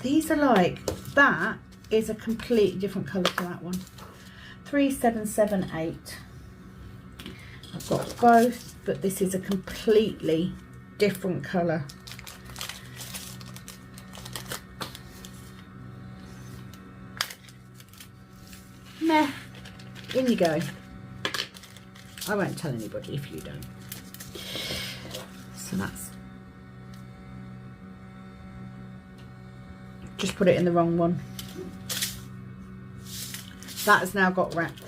S1: These are like, that is a completely different colour to that one. 3, 7, 7, 8. I've got both, but this is a completely different colour. Meh. In you go. I won't tell anybody if you don't. So that's... just put it in the wrong one. That has now got wrapped.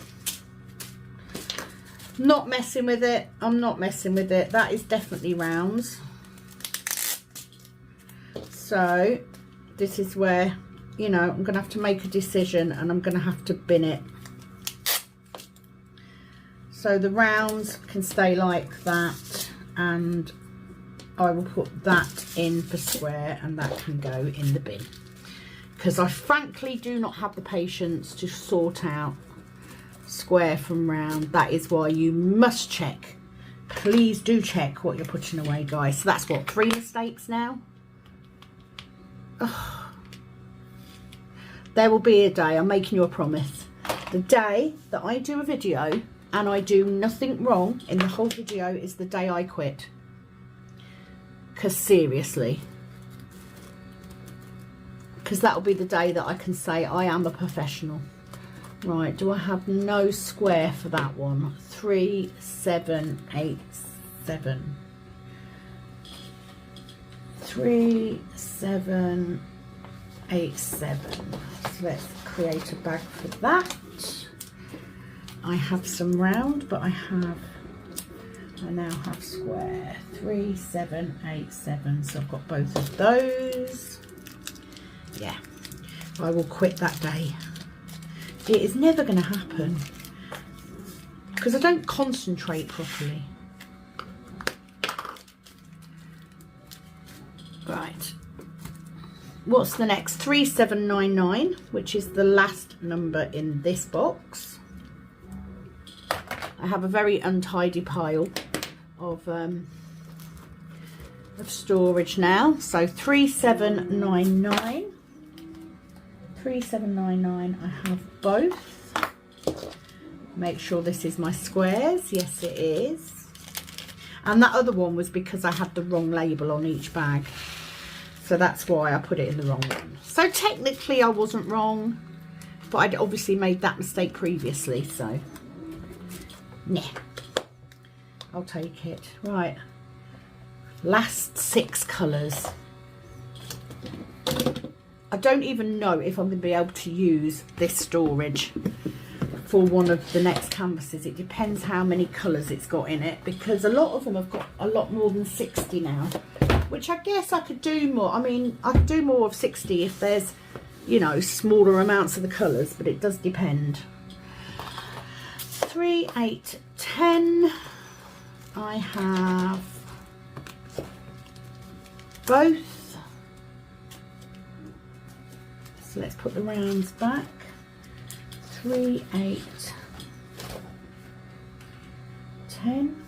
S1: Not messing with it. I'm not messing with it. That is definitely rounds. So this is where, you know, I'm going to have to make a decision and I'm going to have to bin it. So the rounds can stay like that, and I will put that in for square, and that can go in the bin. Because I frankly do not have the patience to sort out square from round. That is why you must check. Please do check what you're putting away, guys. So that's what, 3 mistakes now? Ugh. There will be a day, I'm making you a promise. The day that I do a video and I do nothing wrong in the whole video is the day I quit. Because seriously. Because that'll be the day that I can say I am a professional. Right, do I have no square for that one? 3, 7, 8, 7. 3787. So let's create a bag for that. I have some round, but I now have square. 3787. So I've got both of those. Yeah, I will quit that day. It is never going to happen because I don't concentrate properly. Right, what's the next? 3799, which is the last number in this box. I have a very untidy pile of storage now. So 3799. 3799, I have both. Make sure this is my squares. Yes, it is. And that other one was because I had the wrong label on each bag. So that's why I put it in the wrong one. So technically I wasn't wrong, but I'd obviously made that mistake previously. So, nah, I'll take it. Right, last 6 colours. I don't even know if I'm going to be able to use this storage for one of the next canvases. It depends how many colours it's got in it, because a lot of them have got a lot more than 60 now, which I guess I could do more. I mean, I could do more of 60 if there's, you know, smaller amounts of the colours, but it does depend. 3, 8, 10. I have both. So let's put the rounds back. 3, 8, 10.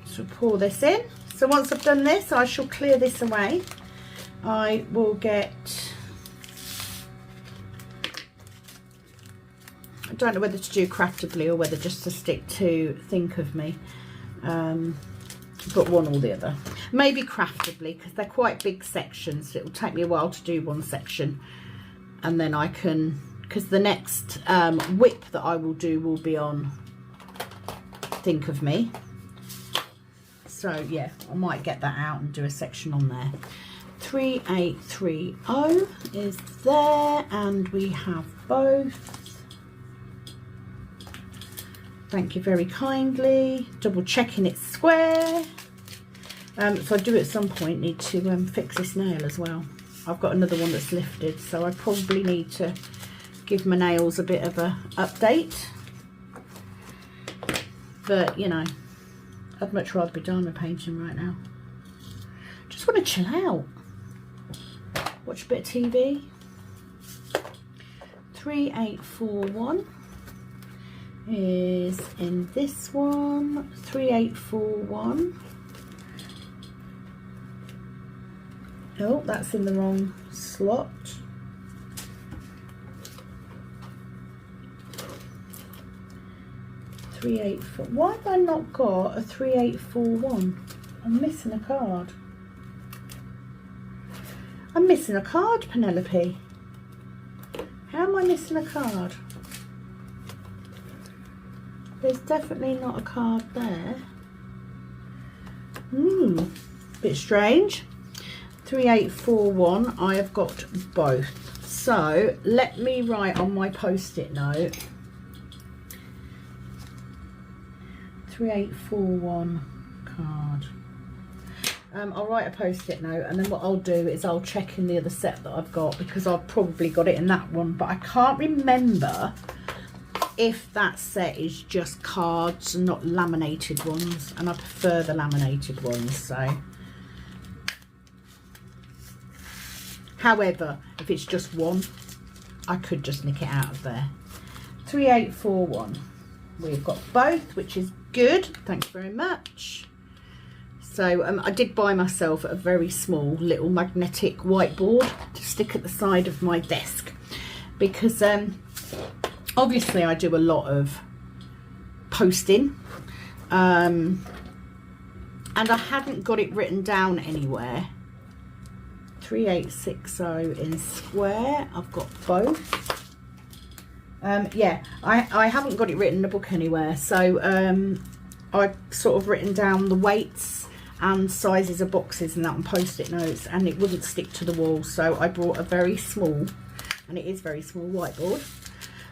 S1: So pour this in. So once I've done this, I shall clear this away. I will get, I don't know whether to do craftably or whether just to stick to think of me, but one or the other. Maybe craftably, because they're quite big sections. It will take me a while to do one section, and then I can, because the next whip that I will do will be on think of me. So yeah, I might get that out and do a section on there. 3830 is there, and we have both. Thank you very kindly. Double checking it's square. So I do at some point need to fix this nail as well. I've got another one that's lifted, so I probably need to give my nails a bit of a update. But you know, I'd much rather be diamond painting right now. Just want to chill out. Watch a bit of TV. 3841 is in this one. 3841. Oh, that's in the wrong slot. Why have I not got a 3841? I'm missing a card. I'm missing a card, Penelope. How am I missing a card? There's definitely not a card there. Bit strange. 3841, I have got both. So let me write on my post-it note. 3841 card. I'll write a post-it note, and then what I'll do is I'll check in the other set that I've got, because I've probably got it in that one, but I can't remember if that set is just cards and not laminated ones, and I prefer the laminated ones. So however, if it's just one, I could just nick it out of there. 3841, we've got both, which is good. Thanks very much. So I did buy myself a very small little magnetic whiteboard to stick at the side of my desk, because obviously I do a lot of posting, and I hadn't got it written down anywhere. 3860 in square, I've got both. Yeah, I haven't got it written in a book anywhere, so I've sort of written down the weights and sizes of boxes and that on post-it notes, and it wouldn't stick to the wall, so I brought a very small, and it is very small, whiteboard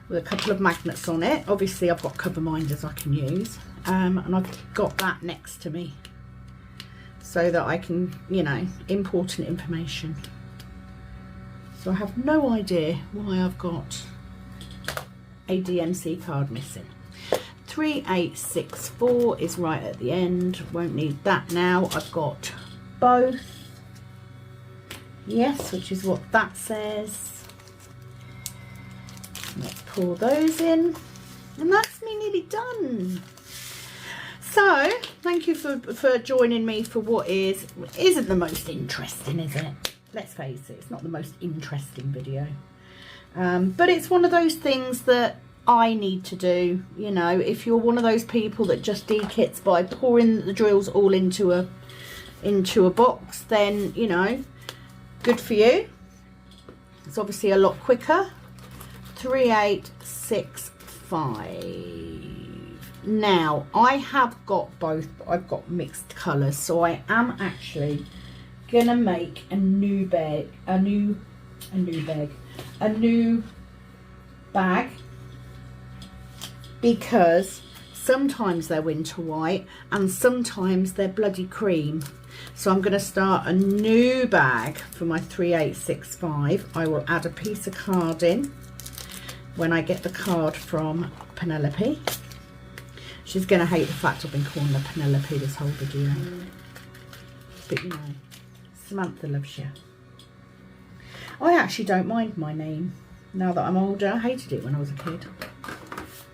S1: with a couple of magnets on it. Obviously I've got cover minders I can use, and I've got that next to me so that I can, you know, important information. So I have no idea why I've got a DMC card missing. 3864 is right at the end, won't need that now. I've got both, yes, which is what that says. Let's pour those in, and that's me nearly done. So thank you for joining me for what isn't the most interesting, is it? Let's face it, it's not the most interesting video, but it's one of those things that I need to do. You know, if you're one of those people that just de-kits by pouring the drills all into a box, then, you know, good for you. It's obviously a lot quicker. 3865. Now I have got both, but I've got mixed colours, so I am actually gonna make a new bag, a new bag, because sometimes they're winter white and sometimes they're bloody cream. So I'm going to start a new bag for my 3865. I will add a piece of card in when I get the card from Penelope. She's going to hate the fact I've been calling her Penelope this whole video, but you know, Samantha loves you. I actually don't mind my name now that I'm older. I hated it when I was a kid.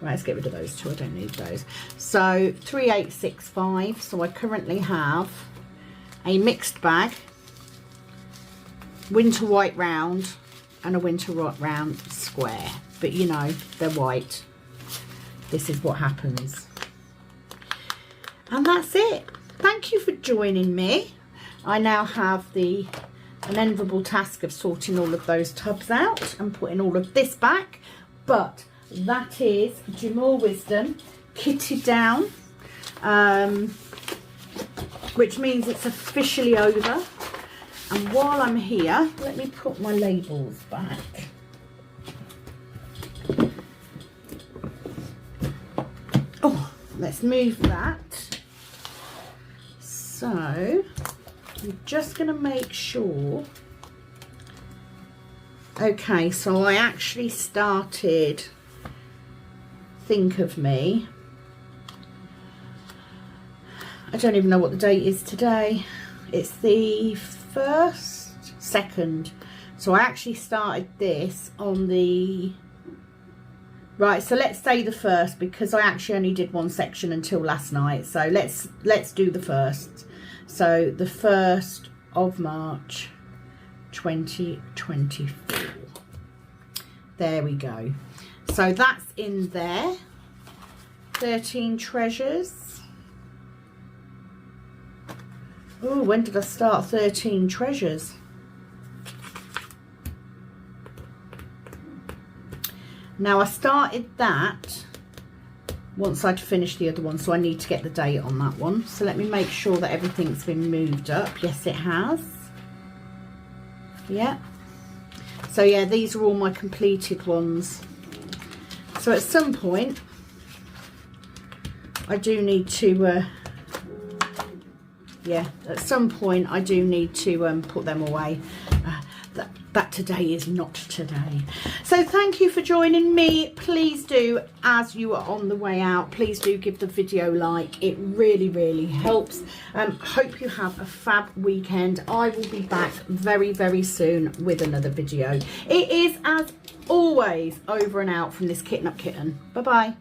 S1: Right, let's get rid of those two, I don't need those. So 3865, so I currently have a mixed bag, winter white round and a winter round square, but you know, they're white. This is what happens. And that's it. Thank you for joining me. I now have the unenviable task of sorting all of those tubs out and putting all of this back, but that is Demure Wisdom kitted down, which means it's officially over. And while I'm here, let me put my labels back. Oh, let's move that. So I'm just going to make sure. Okay, so I actually started Think of Me. I don't even know what the date is today. It's the 2nd. So I actually started this on the, right, so let's say the 1st, because I actually only did one section until last night. So let's do the 1st. So the 1st of March 2024. There we go. So that's in there. 13 treasures. Oh, when did I start 13 treasures? Now I started that once I'd finished the other one, so I need to get the date on that one. So let me make sure that everything's been moved up. Yes, it has. Yeah. So yeah, these are all my completed ones. So at some point, I do need to, yeah, at some point I do need to put them away. That today is not today. So thank you for joining me. Please do, as you are on the way out, please do give the video a like. It really, really helps. Hope you have a fab weekend. I will be back very, very soon with another video. It is, as always, over and out from this Kitten Up Kitten. Bye-bye.